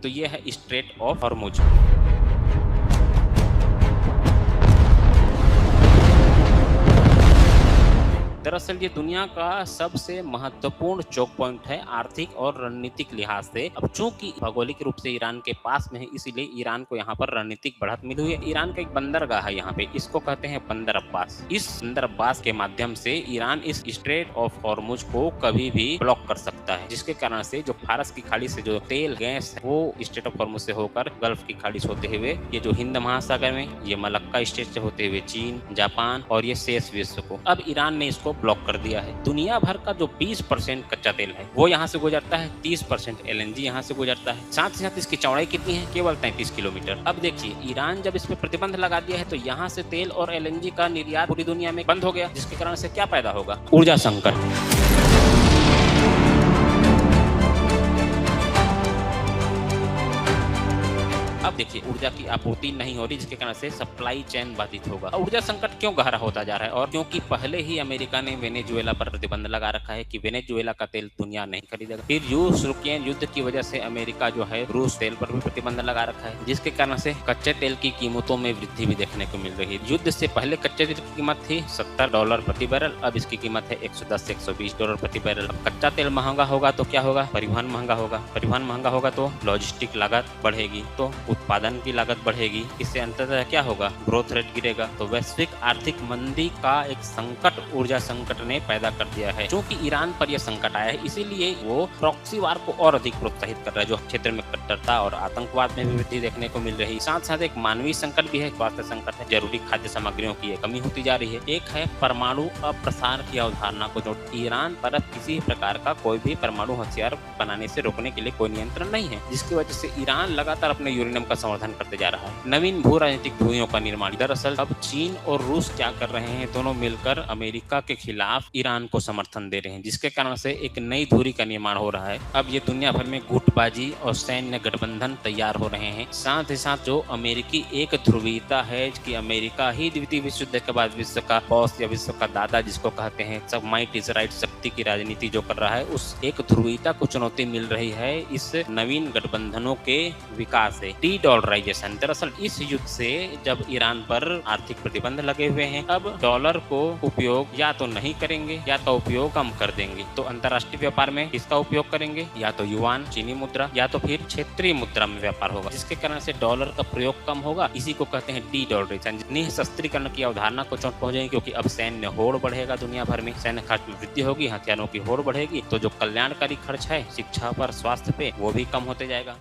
तो ये है स्ट्रेट ऑफ हॉर्मुज। दरअसल ये दुनिया का सबसे महत्वपूर्ण चौक पॉइंट है आर्थिक और रणनीतिक लिहाज से। अब चूंकि भौगोलिक रूप से ईरान के पास में है, इसीलिए ईरान को यहाँ पर रणनीतिक बढ़त मिली हुई है। ईरान का एक बंदरगाह है यहाँ पे, इसको कहते हैं बंदर अब्बास। इस बंदर अब्बास के माध्यम से ईरान इस स्ट्रेट ऑफ हॉर्मुज को कभी भी ब्लॉक कर सकता है, जिसके कारण से जो फारस की खाड़ी से जो तेल गैस है वो स्ट्रेट ऑफ हॉर्मुज से होकर गल्फ की खाड़ी से होते हुए ये जो हिंद महासागर में, ये मलक्का स्टेट से होते हुए चीन, जापान और ये शेष विश्व को, अब ईरान ने इसको ब्लॉक कर दिया है। दुनिया भर का जो 20% कच्चा तेल है वो यहाँ से गुजरता है, 30% एलएनजी यहाँ से गुजरता है। साथ ही साथ इसकी चौड़ाई कितनी है? केवल 33 किलोमीटर। अब देखिए, ईरान जब इस पे प्रतिबंध लगा दिया है तो यहाँ से तेल और एलएनजी का निर्यात पूरी दुनिया में बंद हो गया, जिसके कारण से क्या पैदा होगा? ऊर्जा संकट। अब देखिए, ऊर्जा की आपूर्ति नहीं हो रही, जिसके कारण से सप्लाई चेन बाधित होगा। ऊर्जा संकट क्यों गहरा होता जा रहा है? और क्योंकि पहले ही अमेरिका ने वेनेजुएला पर प्रतिबंध लगा रखा है कि वेनेजुएला का तेल दुनिया नहीं खरीदेगा। फिर यूक्रेन युद्ध की वजह से अमेरिका जो है रूस तेल पर भी प्रतिबंध लगा रखा है, जिसके कारण से कच्चे तेल की कीमतों में वृद्धि भी देखने को मिल रही है। युद्ध से पहले कच्चे तेल की कीमत थी $70 प्रति बैरल, अब इसकी कीमत है $110 से $120 प्रति बैरल। अब कच्चा तेल महंगा होगा तो क्या होगा? परिवहन महंगा होगा। परिवहन महंगा होगा तो लॉजिस्टिक लागत बढ़ेगी, तो उत्पादन की लागत बढ़ेगी। इससे अंततः क्या होगा? ग्रोथ रेट गिरेगा। तो वैश्विक आर्थिक मंदी का एक संकट ऊर्जा संकट ने पैदा कर दिया है। क्योंकि ईरान पर यह संकट आया है, इसीलिए वो प्रॉक्सी वार को और अधिक प्रोत्साहित कर रहा है, जो क्षेत्र में कट्टरता और आतंकवाद में भी वृद्धि देखने को मिल रही है। साथ साथ एक मानवीय संकट भी है, स्वास्थ्य संकट है। जरूरी खाद्य सामग्रियों की कमी होती जा रही है। एक है परमाणु अप्रसार की अवधारणा को, जो ईरान पर किसी प्रकार का कोई भी परमाणु हथियार बनाने से रोकने के लिए कोई नियंत्रण नहीं है, जिसकी वजह से ईरान लगातार अपने यूरेनियम का समर्थन करते जा रहा है। नवीन भू राजनीतिक धुरियों का निर्माण। दरअसल अब चीन और रूस क्या कर रहे हैं? दोनों मिलकर अमेरिका के खिलाफ ईरान को समर्थन दे रहे हैं, जिसके कारण से एक नई धुरी का निर्माण हो रहा है। अब ये दुनिया भर में गुटबाजी और सैन्य गठबंधन तैयार हो रहे हैं। साथ ही साथ जो अमेरिकी एक ध्रुवीयता है कि अमेरिका ही द्वितीय विश्व युद्ध के बाद विश्व का बॉस या विश्व का दादा जिसको कहते हैं, सब माइट इज राइट, शक्ति की राजनीति जो कर रहा है, उस एक ध्रुवीयता को चुनौती मिल रही है इस नवीन गठबंधनों के विकास से। De dollarization. दरअसल इस युद्ध से जब ईरान पर आर्थिक प्रतिबंध लगे हुए हैं, अब डॉलर को उपयोग या तो नहीं करेंगे या तो उपयोग कम कर देंगे। तो अंतर्राष्ट्रीय व्यापार में किसका उपयोग करेंगे? या तो युआन, चीनी मुद्रा, या तो फिर क्षेत्रीय मुद्रा में व्यापार होगा, जिसके कारण से डॉलर का प्रयोग कम होगा। इसी को कहते हैं डी डॉलराइजेशन। निःशस्त्रीकरण की अवधारणा को चोट पहुंचेगी, क्योंकि अब सैन्य होड़ बढ़ेगा दुनिया भर में, सैन्य खर्च में वृद्धि होगी, हथियारों की होड़ बढ़ेगी, तो जो कल्याणकारी खर्च है शिक्षा पर, स्वास्थ्य पे, वो भी कम होते जाएगा।